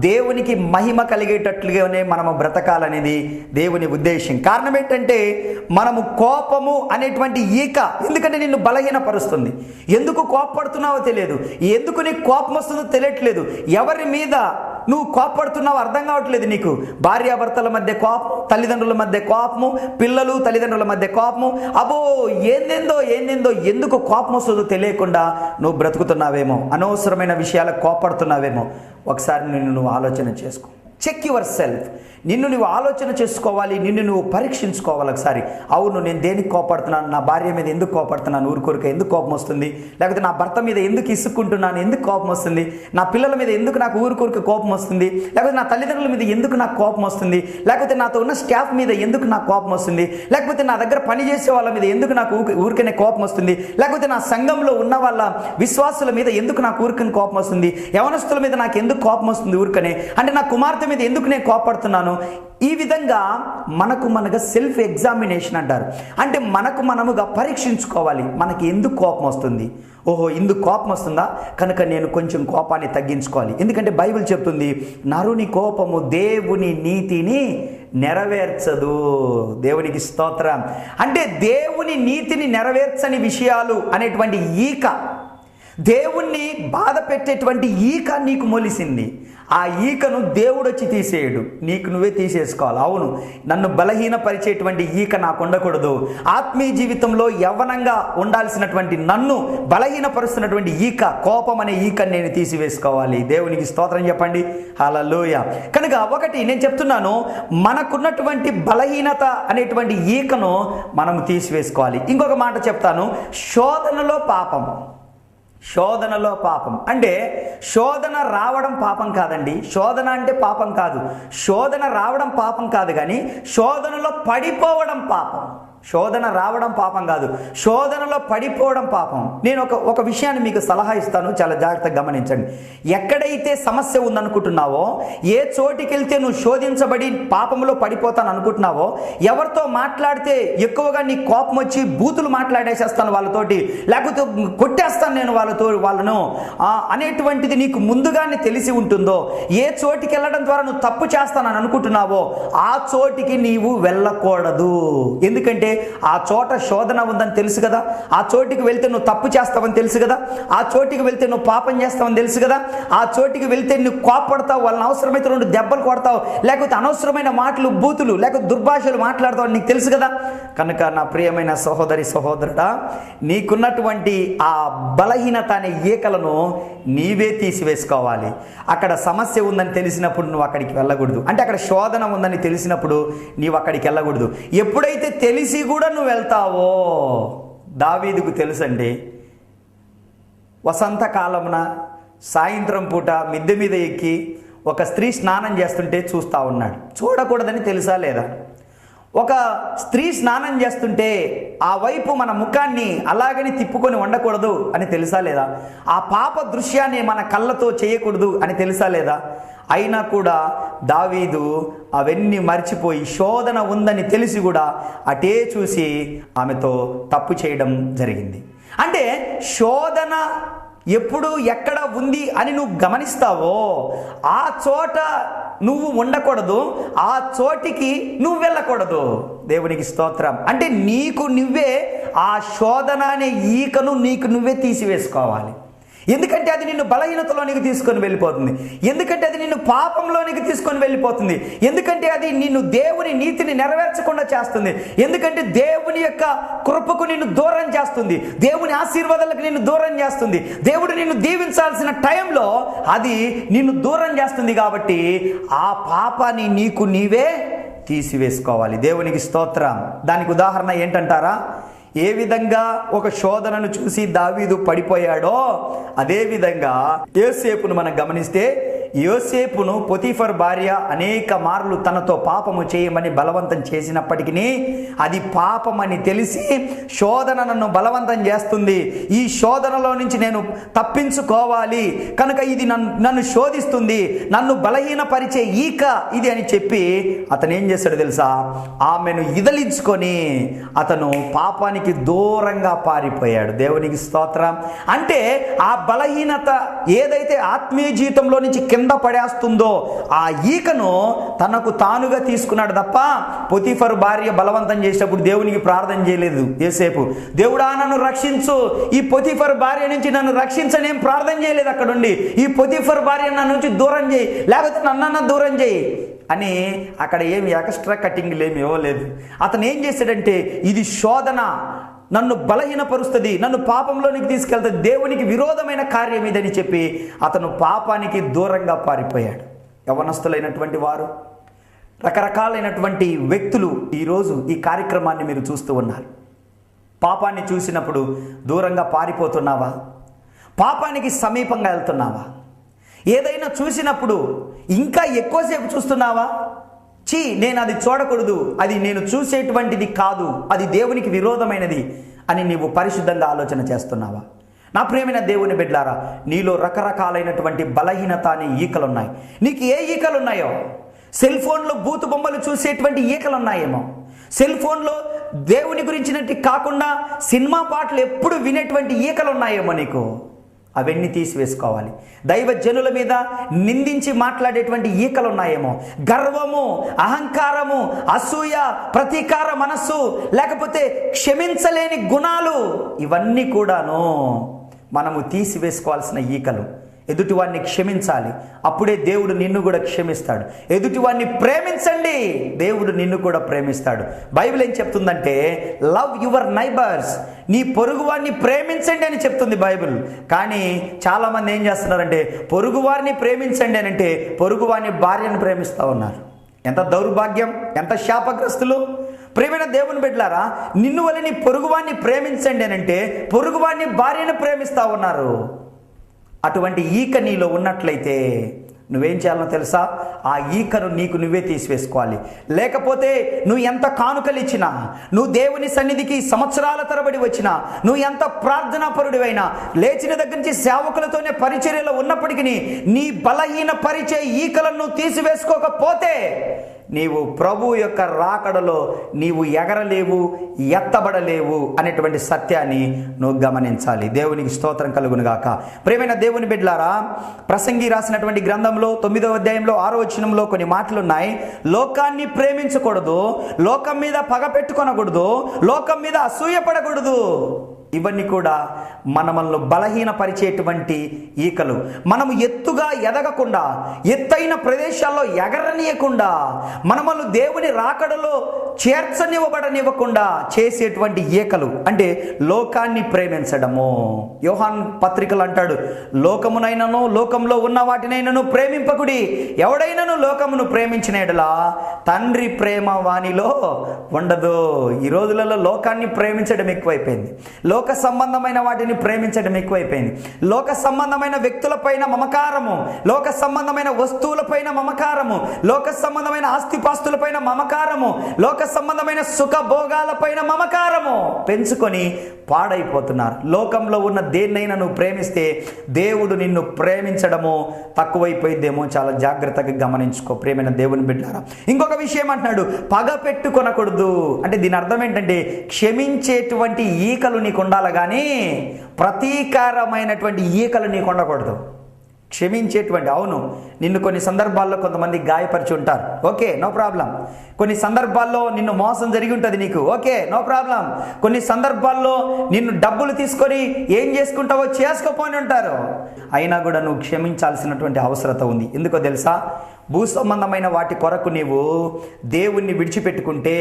దేవునికి మహిమ కలిగేటట్లుగానే మనము బ్రతకాలనేది దేవుని ఉద్దేశం. కారణం ఏంటంటే మనము కోపము అనేటువంటి ఈక, ఎందుకంటే నిన్ను బలహీనపరుస్తుంది. ఎందుకు కోపపడుతున్నావో తెలియదు, ఎందుకు నీకు కోపం వస్తుందో తెలియట్లేదు, ఎవరి మీద నువ్వు కోపపడుతున్నావు అర్థం కావట్లేదు. నీకు భార్యాభర్తల మధ్య కోపం, తల్లిదండ్రుల మధ్య కోపము, పిల్లలు తల్లిదండ్రుల మధ్య కోపము, అబ్బో ఏందేందో ఎందుకు కోపం వస్తుందో తెలియకుండా నువ్వు బ్రతుకుతున్నావేమో, అనవసరమైన విషయాలకు కోపడుతున్నావేమో. ఒకసారి నువ్వు ఆలోచన చేసుకో. Check yourself. నిన్ను నువ్వు ఆలోచన చేసుకోవాలి, నిన్ను నువ్వు పరీక్షించుకోవాలి ఒకసారి. అవును, నేను దేనికి కోపడుతున్నాను? నా భార్య మీద ఎందుకు కోపడుతున్నాను? ఊరికొరిక ఎందుకు కోపం వస్తుంది? లేకపోతే నా భర్త మీద ఎందుకు ఇసుక్కుంటున్నాను? ఎందుకు కోపం వస్తుంది? నా పిల్లల మీద ఎందుకు నాకు ఊరికొరిక కోపం వస్తుంది? లేకపోతే నా తల్లిదండ్రుల మీద ఎందుకు నాకు కోపం వస్తుంది? లేకపోతే నాతో ఉన్న స్టాఫ్ మీద ఎందుకు నాకు కోపం వస్తుంది? లేకపోతే నా దగ్గర పనిచేసే వాళ్ళ మీద ఎందుకు నాకు ఊరికనే కోపం వస్తుంది? లేకపోతే నా సంఘంలో ఉన్న వాళ్ళ విశ్వాసుల మీద ఎందుకు నాకు ఊరికనే కోపం వస్తుంది? యవనస్తుల మీద నాకు ఎందుకు కోపం వస్తుంది ఊరికనే? అంటే నా కుమార్తె మీద ఎందుకు నేను కోపడుతున్నాను? ఈ విధంగా మనగా సెల్ఫ్ ఎగ్జామినేషన్ అంటారు. అంటే మనముగా పరీక్షించుకోవాలి. మనకి ఎందుకు కోపం వస్తుంది? ఓహో, ఇందుకు కోపం వస్తుందా? కనుక నేను కొంచెం కోపాన్ని తగ్గించుకోవాలి. ఎందుకంటే బైబిల్ చెప్తుంది, నరుని కోపము దేవుని నీతిని నెరవేర్చదు. దేవునికి స్తోత్రం. అంటే దేవుని నీతిని నెరవేర్చని విషయాలు అనేటువంటి ఈక, దేవుణ్ణి బాధ పెట్టేటువంటి ఈక నీకు మొలిసింది. ఆ ఈకను దేవుడు వచ్చి తీసేయడు, నీకు నువ్వే తీసేసుకోవాలి. అవును, నన్ను బలహీనపరిచేటువంటి ఈక నాకు ఉండకూడదు. ఆత్మీయ జీవితంలో యవ్వనంగా ఉండాల్సినటువంటి నన్ను బలహీనపరుస్తున్నటువంటి ఈక, కోపం అనే ఈకను నేను తీసివేసుకోవాలి. దేవునికి స్తోత్రం చెప్పండి. హల్లెలూయా. కనుక ఒకటి నేను చెప్తున్నాను, మనకున్నటువంటి బలహీనత అనేటువంటి ఈకను మనం తీసివేసుకోవాలి. ఇంకొక మాట చెప్తాను, శోధనలో పాపం. శోధనలో పాపం అంటే శోధన రావడం పాపం కాదండి. శోధన అంటే పాపం కాదు. శోధన రావడం పాపం కాదు, కానీ శోధనలో పడిపోవడం పాపం. శోధన రావడం పాపం కాదు, శోధనలో పడిపోవడం పాపం. నేను ఒక విషయాన్ని మీకు సలహా ఇస్తాను, చాలా జాగ్రత్తగా గమనించండి. ఎక్కడైతే సమస్య ఉందనుకుంటున్నావో, ఏ చోటికి వెళ్తే నువ్వు శోధించబడి పాపంలో పడిపోతాను అనుకుంటున్నావో, ఎవరితో మాట్లాడితే ఎక్కువగా నీ కోపం వచ్చి బూతులు మాట్లాడేసేస్తాను వాళ్ళతోటి, లేకపోతే కొట్టేస్తాను నేను వాళ్ళను అనేటువంటిది నీకు ముందుగానే తెలిసి ఉంటుందో, ఏ చోటికి వెళ్ళడం ద్వారా నువ్వు తప్పు చేస్తానని అనుకుంటున్నావో ఆ చోటికి నీవు వెళ్ళకూడదు. ఎందుకంటే ఆ చోట శోధన ఉందని తెలుసు కదా, ఆ చోటికి వెళ్తే నువ్వు తప్పు చేస్తావని తెలుసు కదా, ఆ చోటికి వెళ్తే నువ్వు పాపం చేస్తావని తెలుసు కదా, ఆ చోటికి వెళ్తే నువ్వు కోపడతావు, వాళ్ళని అవసరమైతే 2 దెబ్బలు కొడతావు, లేకపోతే అనవసరమైన మాటలు, బూతులు, లేకపోతే దుర్భాషలు మాట్లాడతావు నీకు తెలుసు కదా. కనుక నా ప్రియమైన సహోదరి సహోదరుడా, నీకున్నటువంటి ఆ బలహీనత అనే ఈకలను నీవే తీసివేసుకోవాలి. అక్కడ సమస్య ఉందని తెలిసినప్పుడు నువ్వు అక్కడికి వెళ్ళకూడదు. అంటే అక్కడ శోధన ఉందని తెలిసినప్పుడు నీవు అక్కడికి వెళ్ళకూడదు. ఎప్పుడైతే తెలిసి కూడా నువ్వు వెళ్తావో, దావీదుకు తెలుసండి, వసంతకాలమున సాయంత్రం పూట మిద్దె మీద ఎక్కి ఒక స్త్రీ స్నానం చేస్తుంటే చూస్తూ ఉన్నాడు. చూడకూడదని తెలుసా లేదా? ఒక స్త్రీ స్నానం చేస్తుంటే ఆ వైపు మన ముఖాన్ని అలాగని తిప్పుకొని ఉండకూడదు అని తెలుసా లేదా? ఆ పాప దృశ్యాన్ని మన కళ్ళతో చేయకూడదు అని తెలుసా లేదా? అయినా కూడా దావీదు అవన్నీ మర్చిపోయి శోధన ఉందని తెలిసి కూడా అటే చూసి ఆమెతో తప్పు చేయడం జరిగింది. అంటే శోధన ఎప్పుడు ఎక్కడ ఉంది అని నువ్వు గమనిస్తావో ఆ చోట నువ్వు ఉండకూడదు, ఆ చోటికి నువ్వు వెళ్ళకూడదు. దేవునికి స్తోత్రం. అంటే నీకు నువ్వే ఆ శోధన అనే ఈకను నీకు నువ్వే తీసివేసుకోవాలి. ఎందుకంటే అది నిన్ను బలహీనతలోనికి తీసుకొని వెళ్ళిపోతుంది, ఎందుకంటే అది నిన్ను పాపంలోనికి తీసుకొని వెళ్ళిపోతుంది, ఎందుకంటే అది నిన్ను దేవుని నీతిని నెరవేర్చకుండా చేస్తుంది, ఎందుకంటే దేవుని యొక్క కృపకు నిన్ను దూరం చేస్తుంది, దేవుని ఆశీర్వాదాలకు నిన్ను దూరం చేస్తుంది, దేవుడు నిన్ను దీవించాల్సిన టైంలో అది నిన్ను దూరం చేస్తుంది. కాబట్టి ఆ పాపాన్ని నీకు నీవే తీసివేసుకోవాలి. దేవునికి స్తోత్రం. దానికి ఉదాహరణ ఏంటంటారా? ఏ విధంగా ఒక శోధనను చూసి దావీదు పడిపోయాడో అదే విధంగా యోసేపును మనం గమనిస్తే, యోసేపును పొతీఫర్ భార్య అనేక మార్లు తనతో పాపము చేయమని బలవంతం చేసినప్పటికీ అది పాపమని తెలిసి శోధన నన్ను బలవంతం చేస్తుంది, ఈ శోధనలో నుంచి నేను తప్పించుకోవాలి, కనుక ఇది నన్ను శోధిస్తుంది, నన్ను బలహీనపరిచే ఈక ఇది అని చెప్పి అతను ఏం చేశాడు తెలుసా? ఆమెను ఇదలించుకొని అతను పాపానికి దూరంగా పారిపోయాడు. దేవునికి స్తోత్రం. అంటే ఆ బలహీనత ఏదైతే ఆత్మీయ జీవితంలో నుంచి కింద కింద పడేస్తుందో ఆ ఈకను తనకు తానుగా తీసుకున్నాడు తప్ప పొతీఫరు భార్య బలవంతం చేసినప్పుడు దేవునికి ప్రార్థన చేయలేదు. యోసేపు, దేవుడా నన్ను రక్షించు, ఈ పొతీఫరు భార్య నుంచి నన్ను రక్షించని ఏం ప్రార్థన చేయలేదు. అక్కడుండి ఈ పొతీఫరు భార్య నన్ను నుంచి దూరం చేయి, లేకపోతే నన్నన్న దూరం చేయి అని అక్కడ ఏమి ఎక్స్ట్రా కటింగ్లు ఏమి ఇవ్వలేదు. అతను ఏం చేశాడంటే, ఇది శోధన, నన్ను బలహీనపరుస్తుంది, నన్ను పాపంలోనికి తీసుకెళ్తుంది, దేవునికి విరోధమైన కార్యం ఇదని చెప్పి అతను పాపానికి దూరంగా పారిపోయాడు. యవనస్తులైనటువంటి వారు, రకరకాలైనటువంటి వ్యక్తులు ఈరోజు ఈ కార్యక్రమాన్ని మీరు చూస్తూ ఉన్నారు. పాపాన్ని చూసినప్పుడు దూరంగా పారిపోతున్నావా? పాపానికి సమీపంగా వెళ్తున్నావా? ఏదైనా చూసినప్పుడు ఇంకా ఎక్కువసేపు చూస్తున్నావా? నేను అది చూడకూడదు, అది నేను చూసేటువంటిది కాదు, అది దేవునికి విరోధమైనది అని నీవు పరిశుద్ధంగా ఆలోచన చేస్తున్నావా? నా ప్రియమైన దేవుని బిడ్డలారా, నీలో రకరకాలైనటువంటి బలహీనత అనే ఈకలు ఉన్నాయి. నీకు ఏ ఈకలు ఉన్నాయో, సెల్ ఫోన్లో బూతు బొమ్మలు చూసేటువంటి ఈకలు ఉన్నాయేమో, సెల్ ఫోన్లో దేవుని గురించినట్టు కాకుండా సినిమా పాటలు ఎప్పుడు వినేటువంటి ఈకలు ఉన్నాయేమో నీకు. అవన్నీ తీసివేసుకోవాలి. దైవ జనుల మీద నిందించి మాట్లాడేటువంటి ఈకలు ఉన్నాయేమో, గర్వము, అహంకారము, అసూయ, ప్రతీకార మనస్సు, లేకపోతే క్షమించలేని గుణాలు, ఇవన్నీ కూడాను మనము తీసివేసుకోవాల్సిన ఈకలు. ఎదుటివాడిని క్షమించాలి, అప్పుడే దేవుడు నిన్ను కూడా క్షమిస్తాడు. ఎదుటివాడిని ప్రేమించండి, దేవుడు నిన్ను కూడా ప్రేమిస్తాడు. బైబిల్ ఏం చెప్తుందంటే, లవ్ యువర్ నైబర్స్, నీ పొరుగువాడిని ప్రేమించండి అని చెప్తుంది బైబిల్. కానీ చాలామంది ఏం చేస్తున్నారంటే, పొరుగువారిని ప్రేమించండి అని అంటే పొరుగువాడిని భార్యను ప్రేమిస్తూ ఉన్నారు. ఎంత దౌర్భాగ్యం, ఎంత శాపగ్రస్తులు. ప్రేమైన దేవుని బిడ్డలారా, నిన్ను వల్ల నీ పొరుగువాడిని ప్రేమించండి అని అంటే పొరుగువాడిని భార్యను ప్రేమిస్తూ ఉన్నారు. అటువంటి ఈక నీలో ఉన్నట్లయితే నువ్వేం చేయాలో తెలుసా? ఆ ఈకను నీకు నువ్వే తీసివేసుకోవాలి. లేకపోతే నువ్వు ఎంత కానుకలు ఇచ్చినా, నువ్వు దేవుని సన్నిధికి సంవత్సరాల తరబడి వచ్చినా, నువ్వు ఎంత ప్రార్థనాపరుడివైనా, లేచిన దగ్గర నుంచి సేవకులతోనే పరిచర్యలో ఉన్నప్పటికీ నీ బలహీన పరిచయ ఈకలను నువ్వు తీసివేసుకోకపోతే నీవు ప్రభు యొక్క రాకడలో నీవు ఎగరలేవు, ఎత్తబడలేవు అనేటువంటి సత్యాన్ని నువ్వు గమనించాలి. దేవునికి స్తోత్రం కలుగును గాక. ప్రియమైన దేవుని బిడ్డలారా, ప్రసంగి రాసినటువంటి గ్రంథంలో 9వ అధ్యాయంలో 6వ వచనంలో కొన్ని మాటలు ఉన్నాయి. లోకాన్ని ప్రేమించకూడదు, లోకం మీద పగ పెట్టుకొనకూడదు, లోకం మీద అసూయపడకూడదు. ఇవన్నీ కూడా మనల్ని బలహీనపరిచేటువంటి ఈకలు. మనము ఎత్తుగా ఎదగకుండా, ఎత్తైన ప్రదేశాల్లో ఎగరనీయకుండా, మనల్ని దేవుని రాకడలో చేర్చనివ్వబడనివ్వకుండా చేసేటువంటి ఈకలు అంటే లోకాన్ని ప్రేమించడము. యోహాన్ పత్రికలు అంటాడు, లోకమునైనను లోకంలో ఉన్న వాటినైనను ప్రేమింపకుడి, ఎవడైనను లోకమును ప్రేమించిన యెడల తండ్రి ప్రేమ వానిలో ఉండదు. ఈ రోజులలో లోకాన్ని ప్రేమించడం ఎక్కువైపోయింది, లోక సంబంధమైన వాటిని ప్రేమించడం ఎక్కువైపోయింది. లోక సంబంధమైన వ్యక్తులపైన మమకారము, లోక సంబంధమైన వస్తువులపైన మమకారము, లోక సంబంధమైన ఆస్తిపాస్తులపైన మమకారము, లోక సంబంధమైన సుఖభోగాలపైన మమకారము పెంచుకొని పాడైపోతున్నారు. లోకంలో ఉన్న దేన్నైనా నువ్వు ప్రేమిస్తే దేవుడు నిన్ను ప్రేమించడము తక్కువైపోయిద్దేమో. చాలా జాగ్రత్తగా గమనించుకో ప్రియమైన దేవుని బిడ్డలారా. ఇంకొక విషయం అంటున్నాడు, పగ పెట్టుకొనకూడదు అంటే దీని అర్థం ఏంటంటే, క్షమించేటువంటి ఈకలు నీకు ఉండాలి కానీ ప్రతీకారమైనటువంటి ఈకలు నీకు ఉండకూడదు. క్షమించేటువంటి, అవును, నిన్ను కొన్ని సందర్భాల్లో కొంతమంది గాయపరిచి ఉంటారు, ఓకే, నో ప్రాబ్లం. కొన్ని సందర్భాల్లో నిన్ను మోసం జరిగి ఉంటుంది నీకు, ఓకే, నో ప్రాబ్లం. కొన్ని సందర్భాల్లో నిన్ను డబ్బులు తీసుకొని ఏం చేసుకుంటావో చేసుకోపోని ఉంటారు, అయినా కూడా నువ్వు క్షమించాల్సినటువంటి అవసరత ఉంది. ఎందుకో తెలుసా? భూ సంబంధమైన వాటి కొరకు నీవు దేవుణ్ణి విడిచిపెట్టుకుంటే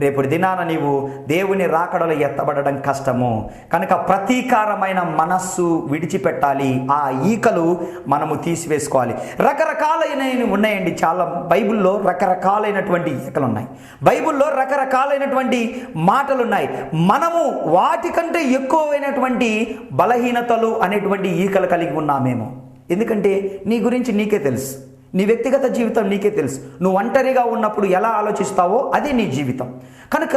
రేపు దినాన నీవు దేవుని రాకడలో ఎత్తబడడం కష్టము. కనుక ప్రతీకారమైన మనస్సు విడిచిపెట్టాలి. ఆ ఈకలు మనము తీసివేసుకోవాలి. రకరకాలైనవి ఉన్నాయండి, చాలా బైబిల్లో రకరకాలైనటువంటి ఈకలు ఉన్నాయి, బైబిల్లో రకరకాలైనటువంటి మాటలు ఉన్నాయి. మనము వాటికంటే ఎక్కువైనటువంటి బలహీనతలు అనేటువంటి ఈకలు కలిగి ఉన్నామేమో. ఎందుకంటే నీ గురించి నీకే తెలుసు, నీ వ్యక్తిగత జీవితం నీకే తెలుసు. నువ్వు ఒంటరిగా ఉన్నప్పుడు ఎలా ఆలోచిస్తావో అదే నీ జీవితం. కనుక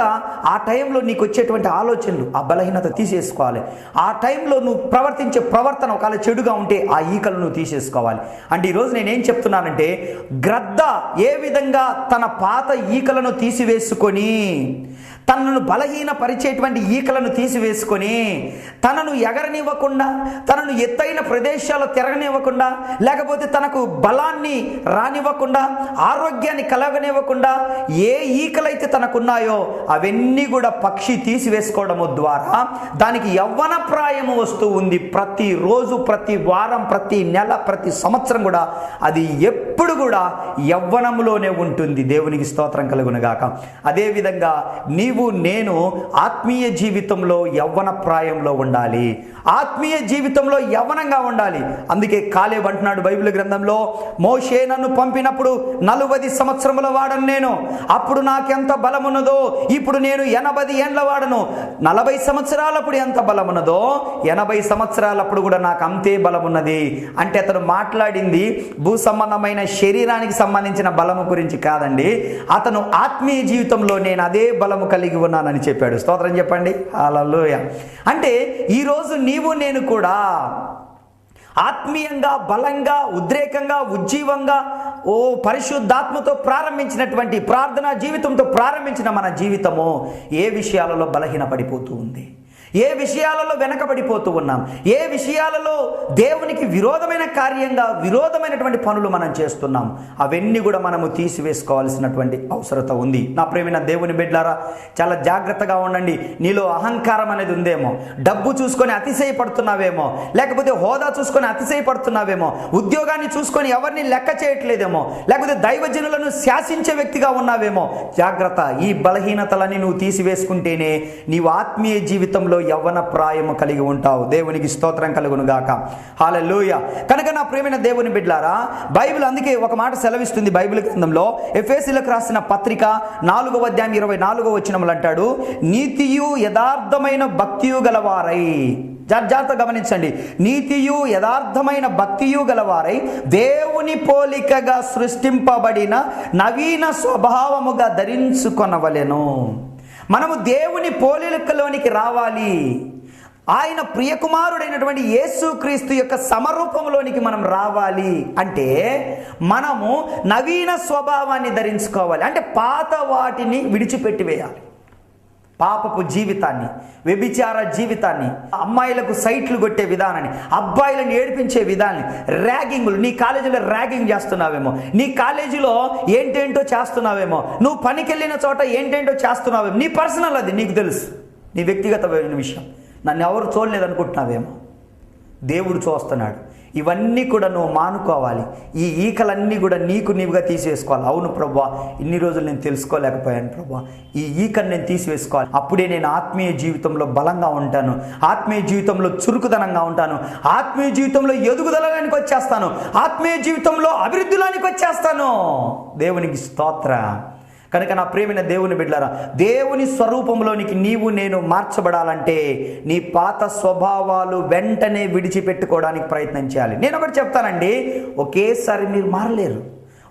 ఆ టైంలో నీకు వచ్చేటువంటి ఆలోచనలు, ఆ బలహీనత తీసేసుకోవాలి. ఆ టైంలో నువ్వు ప్రవర్తించే ప్రవర్తన ఒకవేళ చెడుగా ఉంటే ఆ ఈకలు నువ్వు తీసేసుకోవాలి. అంటే ఈరోజు నేనేం చెప్తున్నానంటే, గ్రద్ద ఏ విధంగా తన పాత ఈకలను తీసివేసుకొని తనను బలహీనపరిచేటువంటి ఈకలను తీసివేసుకొని తనను ఎగరనివ్వకుండా, తనను ఎత్తైన ప్రదేశాల్లో తిరగనివ్వకుండా, లేకపోతే తనకు బలాన్ని రానివ్వకుండా, ఆరోగ్యాన్ని కలగనివ్వకుండా ఏ ఈకలైతే తనకున్నాయో అవన్నీ కూడా పక్షి తీసివేసుకోవడము ద్వారా దానికి యవ్వన ప్రాయము వస్తూ ఉంది. ప్రతిరోజు, ప్రతి వారం, ప్రతి నెల, ప్రతి సంవత్సరం కూడా అది ఎప్పుడు కూడా యవ్వనములోనే ఉంటుంది. దేవునికి స్తోత్రం కలుగునుగాక. అదేవిధంగా నీవు నేను ఆత్మీయ జీవితంలో యవ్వన ప్రాయంలో ఉండాలి, ఆత్మీయ జీవితంలో యవ్వనంగా ఉండాలి. అందుకే కాలేబు అంటున్నాడు బైబిల్ గ్రంథంలో, మోషే నన్ను పంపినప్పుడు 40 సంవత్సరముల వాడను నేను, అప్పుడు నాకెంత బలమున్నదో ఇప్పుడు నేను 80 ఏండ్ల వాడను. 40 సంవత్సరాలప్పుడు ఎంత బలమున్నదో 80 సంవత్సరాలప్పుడు కూడా నాకు అంతే బలమున్నది. అంటే అతను మాట్లాడింది భూ సంబంధమైన శరీరానికి సంబంధించిన బలము గురించి కాదండి. అతను ఆత్మీయ జీవితంలో నేను అదే బలము కలిగి ఉన్నానని చెప్పాడు. స్తోత్రం చెప్పండి. హల్లెలూయా. అంటే ఈరోజు నీవు నేను కూడా ఆత్మీయంగా, బలంగా, ఉద్రేకంగా, ఉజ్జీవంగా పరిశుద్ధాత్మతో ప్రారంభించినటువంటి ప్రార్థనా జీవితంతో ప్రారంభించిన మన జీవితము ఏ విషయాలలో బలహీనపడిపోతూ ఉంది, ఏ విషయాలలో వెనకబడిపోతూ ఉన్నాం, ఏ విషయాలలో దేవునికి విరోధమైన కార్యంగా విరోధమైనటువంటి పనులు మనం చేస్తున్నాం, అవన్నీ కూడా మనము తీసివేసుకోవాల్సినటువంటి అవసరత ఉంది. నా ప్రియమైన దేవుని బిడ్డలారా, చాలా జాగ్రత్తగా ఉండండి. నీలో అహంకారం అనేది ఉందేమో, డబ్బు చూసుకొని అతిశయపడుతున్నావేమో, లేకపోతే హోదా చూసుకొని అతిశయపడుతున్నావేమో, ఉద్యోగాన్ని చూసుకొని ఎవరిని లెక్క చేయట్లేదేమో, లేకపోతే దైవజనులను శాసించే వ్యక్తిగా ఉన్నావేమో. జాగ్రత్త. ఈ బలహీనతలన్నీ నువ్వు తీసివేసుకుంటేనే నీవు ఆత్మీయ జీవితంలో యవ్వన ప్రాయము కలిగి ఉంటావు. దేవునికి స్తోత్రం కలుగును గాక. హల్లెలూయా. కనుక నా ప్రియమైన దేవుని బిడ్డలారా, బైబిల్ అందుకే ఒక మాట సెలవిస్తుంది బైబిల్ గ్రంథంలో. ఎఫెసీయులకు రాసిన పత్రిక 4వ అధ్యాయం 24వ వచనములు అంటాడు, నీతియు యథార్థమైన భక్తియు గలవారై. జాగ్రత్తగా గమనించండి. నీతియు యథార్థమైన భక్తియు గలవారై దేవుని పోలికగా సృష్టింపబడిన నవీన స్వభావముగా ధరించుకొనవలెను. మనము దేవుని పోలికలోనికి రావాలి. ఆయన ప్రియకుమారుడైనటువంటి యేసుక్రీస్తు యొక్క సమరూపంలోనికి మనం రావాలి. అంటే మనము నవీన స్వభావాన్ని ధరించుకోవాలి. అంటే పాత వాటిని విడిచిపెట్టి వేయాలి. పాపపు జీవితాన్ని, వ్యభిచార జీవితాన్ని, అమ్మాయిలకు సైట్లు కొట్టే విధానాన్ని, అబ్బాయిలను ఏడిపించే విధానాన్ని, ర్యాగింగ్లు, నీ కాలేజీలో ర్యాగింగ్ చేస్తున్నావేమో, నీ కాలేజీలో ఏంటేంటో చేస్తున్నావేమో, నువ్వు పనికి వెళ్ళిన చోట ఏంటేంటో చేస్తున్నావేమో, నీ పర్సనల్, అది నీకు తెలుసు, నీ వ్యక్తిగతమైన విషయం. నన్ను ఎవరు చూడలేదు అనుకుంటున్నావేమో, దేవుడు చూస్తున్నాడు. ఇవన్నీ కూడా నువ్వు మానుకోవాలి. ఈ ఈకలన్నీ కూడా నీకు నీవుగా తీసివేసుకోవాలి. అవును ప్రభువా, ఇన్ని రోజులు నేను తెలుసుకోలేకపోయాను ప్రభువా, ఈ ఈకను నేను తీసివేసుకోవాలి. అప్పుడే నేను ఆత్మీయ జీవితంలో బలంగా ఉంటాను, ఆత్మీయ జీవితంలో చురుకుదనంగా ఉంటాను, ఆత్మీయ జీవితంలో ఎదుగుదలలోనికి వచ్చేస్తాను, ఆత్మీయ జీవితంలో అభివృద్ధిలోనికి వచ్చేస్తాను. దేవునికి స్తోత్రం. కనుక నా ప్రియమైన దేవుని బిడ్డలారా, దేవుని స్వరూపంలోనికి నీవు నేను మార్చబడాలంటే నీ పాత స్వభావాలు వెంటనే విడిచిపెట్టుకోవడానికి ప్రయత్నం చేయాలి. నేను ఒకటి చెప్తానండి, ఒకేసారి మీరు మారలేరు.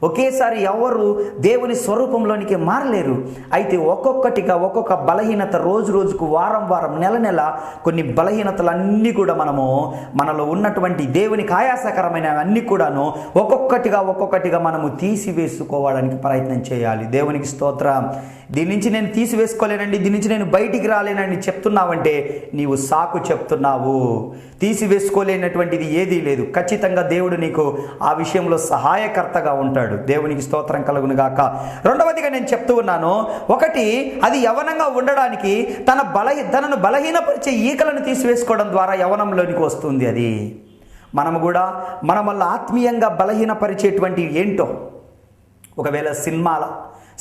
ఒకేసారి ఎవరు దేవుని స్వరూపంలోనికి మారలేరు. అయితే ఒక్కొక్కటిగా ఒక్కొక్క బలహీనత, రోజు రోజుకు, వారం వారం, నెల నెల కొన్ని బలహీనతలన్నీ కూడా మనలో ఉన్నటువంటి దేవునికి ఆయాసకరమైన అన్నీ కూడాను ఒక్కొక్కటిగా మనము తీసివేసుకోవడానికి ప్రయత్నం చేయాలి. దేవునికి స్తోత్రం. దీని నుంచి నేను తీసివేసుకోలేనండి, దీని నుంచి నేను బయటికి రాలేనని చెప్తున్నావంటే నీవు సాకు చెప్తున్నావు. తీసివేసుకోలేనటువంటిది ఏదీ లేదు. ఖచ్చితంగా దేవుడు నీకు ఆ విషయంలో సహాయకర్తగా ఉంటాడు. దేవునికి స్తోత్రం కలుగును గాక. రెండవదిగా నేను చెప్తూ ఉన్నాను, ఒకటి, అది యవనంగా ఉండడానికి తనను బలహీనపరిచే ఈకలను తీసివేసుకోవడం ద్వారా యవనంలోనికి వస్తుంది. అది మనము కూడా మన వల్ల ఆత్మీయంగా బలహీనపరిచేటువంటి ఏంటో, ఒకవేళ సినిమాల,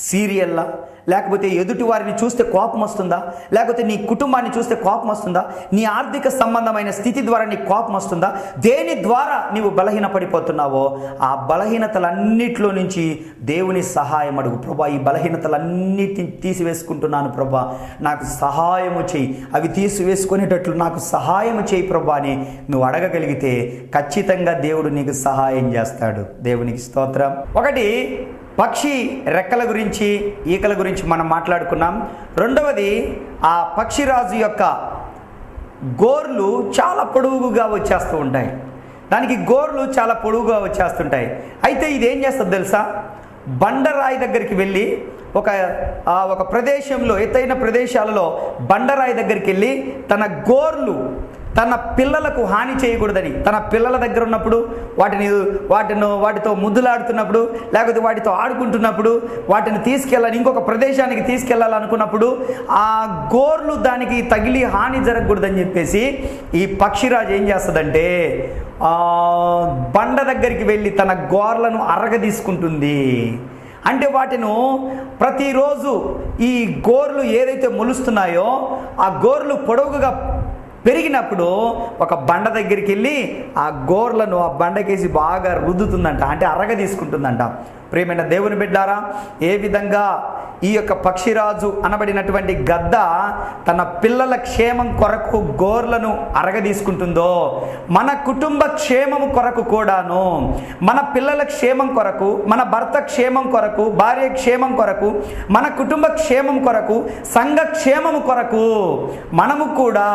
సీరియల్లా, లేకపోతే ఎదుటి వారిని చూస్తే కోపం వస్తుందా, లేకపోతే నీ కుటుంబాన్ని చూస్తే కోపం వస్తుందా, నీ ఆర్థిక సంబంధమైన స్థితి ద్వారా నీకు కోపం వస్తుందా, దేని ద్వారా నీవు బలహీనపడిపోతున్నావో ఆ బలహీనతలన్నిటిలో నుంచి దేవుని సహాయం అడుగు. ప్రభా, ఈ బలహీనతలన్నిటిని తీసివేసుకుంటున్నాను ప్రభా, నాకు సహాయము చేయి, అవి తీసివేసుకునేటట్లు నాకు సహాయము చేయి ప్రభా అని నువ్వు అడగగలిగితే ఖచ్చితంగా దేవుడు నీకు సహాయం చేస్తాడు. దేవునికి స్తోత్రం. ఒకటి, పక్షి రెక్కల గురించి, ఈకల గురించి మనం మాట్లాడుకున్నాం. రెండవది, ఆ పక్షిరాజు యొక్క గోర్లు చాలా పొడవుగా వచ్చేస్తూ ఉంటాయి. దానికి గోర్లు చాలా పొడవుగా వచ్చేస్తుంటాయి. అయితే ఇది ఏం చేస్తుంది తెలుసా, బండరాయి దగ్గరికి వెళ్ళి ఒక ప్రదేశంలో, ఎత్తైన ప్రదేశాలలో బండరాయి దగ్గరికి వెళ్ళి తన గోర్లు తన పిల్లలకు హాని చేయకూడదని, తన పిల్లల దగ్గర ఉన్నప్పుడు వాటితో ముద్దులాడుతున్నప్పుడు, లేకపోతే వాటితో ఆడుకుంటున్నప్పుడు వాటిని తీసుకెళ్ళాలి, ఇంకొక ప్రదేశానికి తీసుకెళ్ళాలనుకున్నప్పుడు ఆ గోర్లు దానికి తగిలి హాని జరగకూడదని చెప్పేసి ఈ పక్షిరాజు ఏం చేస్తుందంటే బండ దగ్గరికి వెళ్ళి తన గోర్లను అరగదీసుకుంటుంది. అంటే వాటిను ప్రతిరోజు ఈ గోర్లు ఏదైతే మొలుస్తున్నాయో ఆ గోర్లు పొడవుగా పెరిగినప్పుడు ఒక బండ దగ్గరికి వెళ్ళి ఆ గోర్లను ఆ బండకేసి బాగా రుద్దుతుందంట, అంటే అరగ తీసుకుంటుందంట. ప్రియమైన దేవుని బిడ్డారా, ఏ విధంగా ఈ యొక్క పక్షిరాజు అనబడినటువంటి గద్ద తన పిల్లల క్షేమం కొరకు గోర్లను అరగదీసుకుంటుందో, మన కుటుంబ క్షేమం కొరకు కూడాను, మన పిల్లల క్షేమం కొరకు, మన భర్త క్షేమం కొరకు, భార్య క్షేమం కొరకు, మన కుటుంబ క్షేమం కొరకు, సంఘ క్షేమం కొరకు మనము కూడా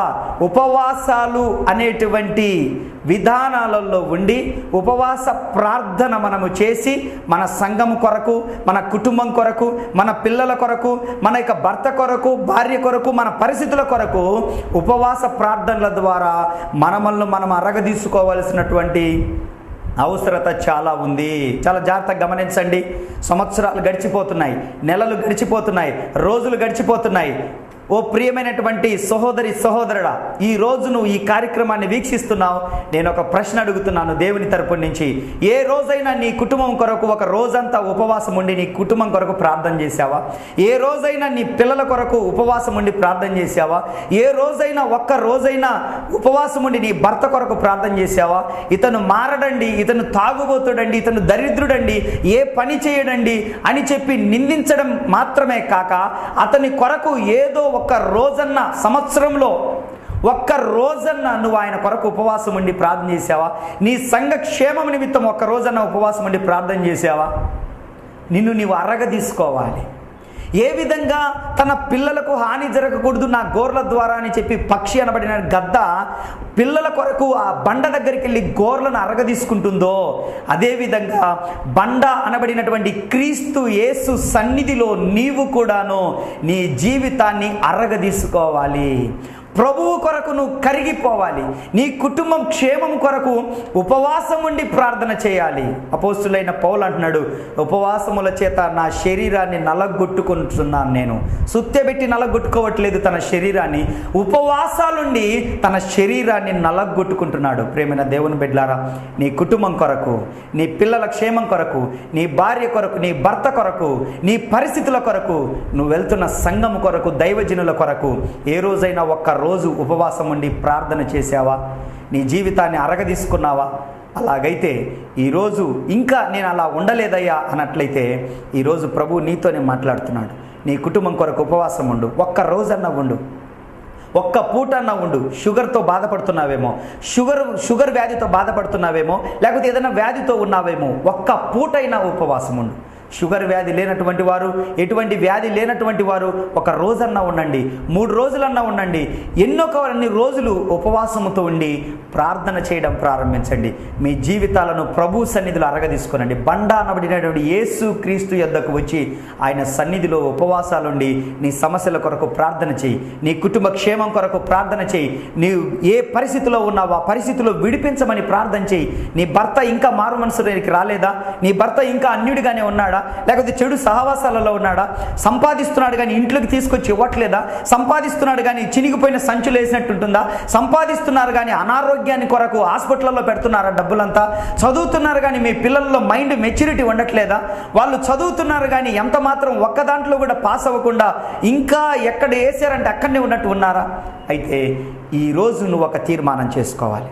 ఉపవాసాలు అనేటువంటి విధానాలలో ఉండి ఉపవాస ప్రార్థన మనము చేసి మన సంఘం కొరకు, మన కుటుంబం కొరకు, మన పిల్లల కొరకు, మన యొక్క భర్త కొరకు, భార్య కొరకు, మన పరిస్థితుల కొరకు ఉపవాస ప్రార్థనల ద్వారా మనల్ని మనం అరగదీసుకోవాల్సినటువంటి అవసరత చాలా ఉంది. చాలా జాగ్రత్తగా గమనించండి. సంవత్సరాలు గడిచిపోతున్నాయి, నెలలు గడిచిపోతున్నాయి, రోజులు గడిచిపోతున్నాయి. ఓ ప్రియమైనటువంటి సహోదరి సహోదరుడా, ఈ రోజు నువ్వు ఈ కార్యక్రమాన్ని వీక్షిస్తున్నావు. నేను ఒక ప్రశ్న అడుగుతున్నాను దేవుని తరపు నుంచి. ఏ రోజైనా నీ కుటుంబం కొరకు ఒక రోజంతా ఉపవాసం ఉండి నీ కుటుంబం కొరకు ప్రార్థన చేశావా? ఏ రోజైనా నీ పిల్లల కొరకు ఉపవాసం ఉండి ప్రార్థన చేశావా? ఏ రోజైనా ఒక్క రోజైనా ఉపవాసం ఉండి నీ భర్త కొరకు ప్రార్థన చేశావా? ఇతను మారడండి, ఇతను తాగుబోతుడండి, ఇతను దరిద్రుడండి, ఏ పని చేయడండి అని చెప్పి నిందించడం మాత్రమే కాక అతని కొరకు ఏదో ఒక్క రోజన్న, సంవత్సరంలో ఒక్క రోజన్న నువ్వు ఆయన కొరకు ఉపవాసం ఉండి ప్రార్థన చేసావా? నీ సంఘ క్షేమం నిమిత్తం ఒక్క రోజన్న ఉపవాసం ఉండి ప్రార్థన చేసావా? నిన్ను నీవు అరగదీసుకోవాలి. ఏ విధంగా తన పిల్లలకు హాని జరగకూడదు నా గోర్ల ద్వారా అని చెప్పి పక్షి అనబడిన గద్ద పిల్లల కొరకు ఆ బండ దగ్గరికి వెళ్ళి గోర్లను అరగదీసుకుంటుందో, అదేవిధంగా బండ అనబడినటువంటి క్రీస్తు యేసు సన్నిధిలో నీవు కూడాను నీ జీవితాన్ని అరగదీసుకోవాలి. ప్రభువు కొరకు నువ్వు కరిగిపోవాలి. నీ కుటుంబం క్షేమం కొరకు ఉపవాసం ఉండి ప్రార్థన చేయాలి. అపోస్తులైన పౌలు అంటున్నాడు, ఉపవాసముల చేత నా శరీరాన్ని నలగొట్టుకుంటున్నాను. నేను సుత్తెబెట్టి నలగొట్టుకోవట్లేదు తన శరీరాన్ని, ఉపవాసాలుండి తన శరీరాన్ని నలగొట్టుకుంటున్నాడు. ప్రేమైన దేవుని బిడ్డలారా, నీ కుటుంబం కొరకు, నీ పిల్లల క్షేమం కొరకు, నీ భార్య కొరకు, నీ భర్త కొరకు, నీ పరిస్థితుల కొరకు, నువ్వు వెళ్తున్న సంఘం కొరకు, దైవజనుల కొరకు ఏ రోజైనా ఒక్క రోజు ఉపవాసం ఉండి ప్రార్థన చేసావా? నీ జీవితాన్ని అరగదీసుకున్నావా? అలాగైతే ఈరోజు ఇంకా నేను అలా ఉండలేదయ్యా అన్నట్లయితే ఈరోజు ప్రభు నీతోనే మాట్లాడుతున్నాడు. నీ కుటుంబం కొరకు ఉపవాసం ఉండు, ఒక్క రోజన్నా ఉండు, ఒక్క పూటన్నా ఉండు. షుగర్తో బాధపడుతున్నావేమో, షుగర్ వ్యాధితో బాధపడుతున్నావేమో, లేకపోతే ఏదైనా వ్యాధితో ఉన్నావేమో, ఒక్క పూటైనా ఉపవాసం ఉండు. షుగర్ వ్యాధి లేనటువంటి వారు, ఎటువంటి వ్యాధి లేనటువంటి వారు ఒక రోజన్నా ఉండండి, 3 రోజులన్నా ఉండండి, ఎన్ని రోజులు ఉపవాసముతో ఉండి ప్రార్థన చేయడం ప్రారంభించండి. మీ జీవితాలను ప్రభు సన్నిధిలో అరగదీసుకోనండి. బండ అనబడినటువంటి యేసు క్రీస్తు యొద్దకు వచ్చి ఆయన సన్నిధిలో ఉపవాసాలుండి నీ సమస్యల కొరకు ప్రార్థన చేయి, నీ కుటుంబ క్షేమం కొరకు ప్రార్థన చేయి. నీవు ఏ పరిస్థితిలో ఉన్నావో ఆ పరిస్థితిలో విడిపించమని ప్రార్థన చేయి. నీ భర్త ఇంకా మారు మనసులోనికి రాలేదా? నీ భర్త ఇంకా అన్యుడిగానే ఉన్నాడా? లేకపోతే చెడు సహవాసాలలో ఉన్నాడా? సంపాదిస్తున్నాడు కానీ ఇంట్లోకి తీసుకొచ్చి ఇవ్వట్లేదా? సంపాదిస్తున్నాడు కానీ చినిగిపోయిన సంచులు వేసినట్టుంటుందా? సంపాదిస్తున్నారు కానీ అనారోగ్యాన్ని కొరకు హాస్పిటల్లో పెడుతున్నారా డబ్బులంతా? చదువుతున్నారు కానీ మీ పిల్లల్లో మైండ్ మెచ్యూరిటీ ఉండట్లేదా? వాళ్ళు చదువుతున్నారు కానీ ఎంత మాత్రం ఒక్క దాంట్లో కూడా పాస్ అవ్వకుండా ఇంకా ఎక్కడ వేసారంటే అక్కడనే ఉన్నట్టు ఉన్నారా? అయితే ఈరోజు నువ్వు ఒక తీర్మానం చేసుకోవాలి.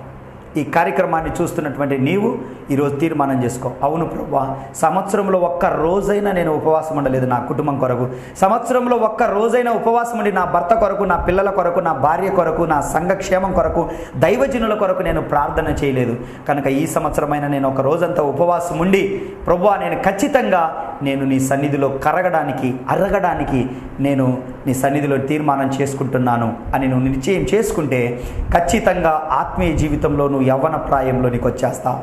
ఈ కార్యక్రమాన్ని చూస్తున్నటువంటి నీవు ఈరోజు తీర్మానం చేసుకో, అవును ప్రభువా, సంవత్సరంలో ఒక్క రోజైనా నేను ఉపవాసం ఉండలేదు నా కుటుంబం కొరకు, సంవత్సరంలో ఒక్క రోజైనా ఉపవాసం ఉండి నా భర్త కొరకు, నా పిల్లల కొరకు, నా భార్య కొరకు, నా సంఘక్షేమం కొరకు, దైవజనుల కొరకు నేను ప్రార్థన చేయలేదు కనుక ఈ సంవత్సరమైనా నేను ఒక రోజంతా ఉపవాసం ఉండి ప్రభువా నేను ఖచ్చితంగా నేను నీ సన్నిధిలో కరగడానికి, అరగడానికి నేను నీ సన్నిధిలో తీర్మానం చేసుకుంటున్నాను అని నువ్వు నిశ్చయం చేసుకుంటే ఖచ్చితంగా ఆత్మీయ జీవితంలో నువ్వు యవ్వన ప్రాయంలో నీకు వచ్చేస్తావు.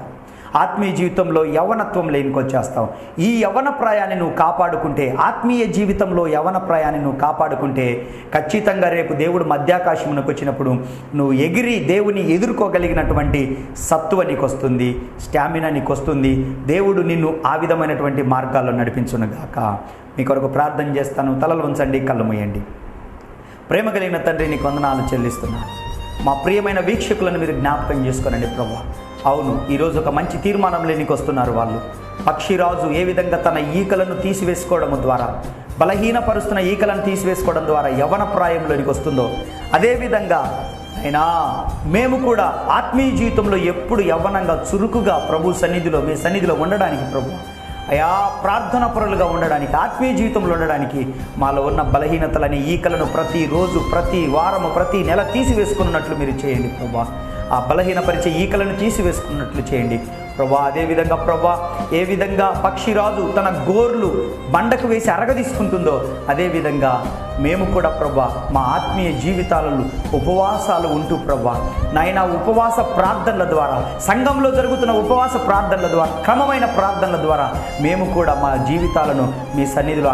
ఆత్మీయ జీవితంలో యవ్వనత్వం లేనికొచ్చేస్తావు. ఈ యవ్వన ప్రాయాన్ని నువ్వు కాపాడుకుంటే, ఆత్మీయ జీవితంలో యవ్వన ప్రాయాన్ని నువ్వు కాపాడుకుంటే ఖచ్చితంగా రేపు దేవుడు మధ్యాకాశమునకు వచ్చినప్పుడు నువ్వు ఎగిరి దేవుని ఎదుర్కోగలిగినటువంటి సత్తువ నీకు వస్తుంది, స్టామినా నీకు వస్తుంది. దేవుడు నిన్ను ఆ విధమైనటువంటి మార్గాల్లో నడిపించునుగాక. మీ కొరకు ప్రార్థన చేస్తాను. తలలు ఉంచండి, కళ్ళు మూయండి. ప్రేమ కలిగిన తండ్రి, నీకు వందనాలు చెల్లిస్తున్నాను. మా ప్రియమైన వీక్షకులను మీరు జ్ఞాపకం చేసుకోనండి ప్రభువా. అవును, ఈరోజు ఒక మంచి తీర్మానం లేనికి వస్తున్నారు వాళ్ళు. పక్షిరాజు ఏ విధంగా తన ఈకలను తీసివేసుకోవడం ద్వారా, బలహీనపరుస్తున్న ఈకలను తీసివేసుకోవడం ద్వారా యవ్వన ప్రాయంలోనికి వస్తుందో, అదేవిధంగా అయినా మేము కూడా ఆత్మీయ జీవితంలో ఎప్పుడు యవ్వనంగా చురుకుగా ప్రభు సన్నిధిలో, మీ సన్నిధిలో ఉండడానికి ప్రభు, అయా ప్రార్థన పరులుగా ఉండడానికి, ఆత్మీయ జీవితంలో ఉండడానికి మాలో ఉన్న బలహీనతలని, ఈకలను ప్రతిరోజు, ప్రతి వారము, ప్రతి నెల తీసివేసుకున్నట్లు మీరు చేయండి ప్రభా. ఆ బలహీనపరిచే ఈకలను తీసివేసుకున్నట్లు చేయండి ప్రభా. అదేవిధంగా ప్రభా, ఏ విధంగా పక్షిరాజు తన గోర్లు బండకు వేసి అరగదీసుకుంటుందో, అదేవిధంగా మేము కూడా ప్రభా మా ఆత్మీయ జీవితాలలో ఉపవాసాలు ఉంటూ ప్రభా నాయనా, ఉపవాస ప్రార్థనల ద్వారా, సంఘంలో జరుగుతున్న ఉపవాస ప్రార్థనల ద్వారా, క్రమమైన ప్రార్థనల ద్వారా మేము కూడా మా జీవితాలను మీ సన్నిధిలో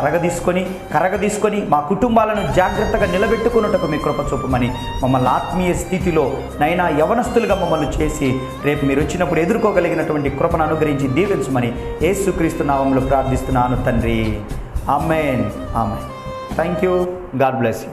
కరగదీసుకొని మా కుటుంబాలను జాగ్రత్తగా నిలబెట్టుకున్నట్టుకు మీ కృప చూపమని, మమ్మల్ని ఆత్మీయ స్థితిలో నైనా యవనస్తులుగా మమ్మల్ని చేసి రేపు మీరు వచ్చినప్పుడు ఎదుర్కోగలిగినటువంటి కృపను అనుగ్రహించి దీవించమని యేసుక్రీస్తు నామములో ప్రార్థిస్తున్నాను తండ్రి. ఆమేన్. ఆమేన్. Thank you. God bless you.